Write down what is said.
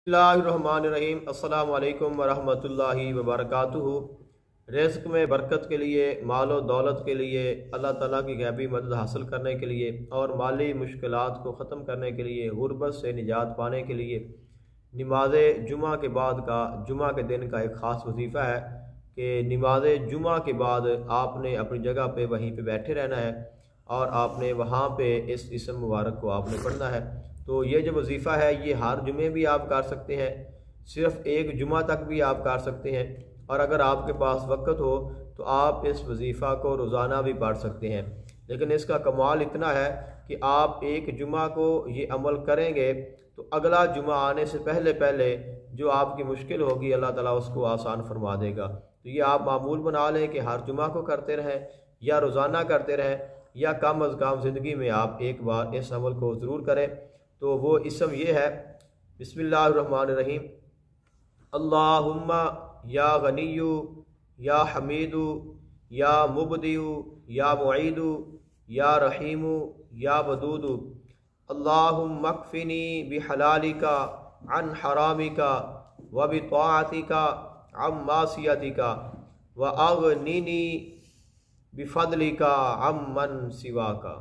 बिस्मिल्लाहिर्रहमानिर्रहीम। अस्सलामु अलैकुम वरहमतुल्लाहि वबरकातुहू। रिज़्क़ में बरकत के लिए, माल और दौलत के लिए, अल्लाह ताला की गैबी मदद हासिल करने के लिए और माली मुश्किलात को ख़त्म करने के लिए, गुर्बत से निजात पाने के लिए नमाज जुमा के बाद का, जुमा के दिन का एक ख़ास वजीफ़ा है कि नमाज जुमा के बाद आपने अपनी जगह पे वहीं पे बैठे रहना है और आपने वहाँ पे इस इसम मुबारक को आपने पढ़ना है। तो ये जो वजीफ़ा है ये हर जुमे भी आप कर सकते हैं, सिर्फ़ एक जुमा तक भी आप कर सकते हैं, और अगर आपके पास वक़्त हो तो आप इस वजीफ़ा को रोज़ाना भी पढ़ सकते हैं। लेकिन इसका कमाल इतना है कि आप एक जुमा को ये अमल करेंगे तो अगला जुमा आने से पहले पहले जो आपकी मुश्किल होगी अल्लाह ताला उसको आसान फरमा देगा। तो ये आप मामूल बना लें कि हर जुमा को करते रहें या रोज़ाना करते रहें, या कम अज़ कम ज़िंदगी में आप एक बार इस अमल को ज़रूर करें। तो वो इसम ये है, बिस्मिल्लाहिर्रहमानिर्रहीम। अल्लाहुम्मा या गनियु या हमीदु या मुबदियु या मुईदु या रहीमु या वदूदु, अल्लाहुम्मा कफ़िनी बिहलालिका अन हरामिका व बिताअतिका अम मासियतिका व अग़निनी बिफ़ज़लिका अम्मन सिवाका।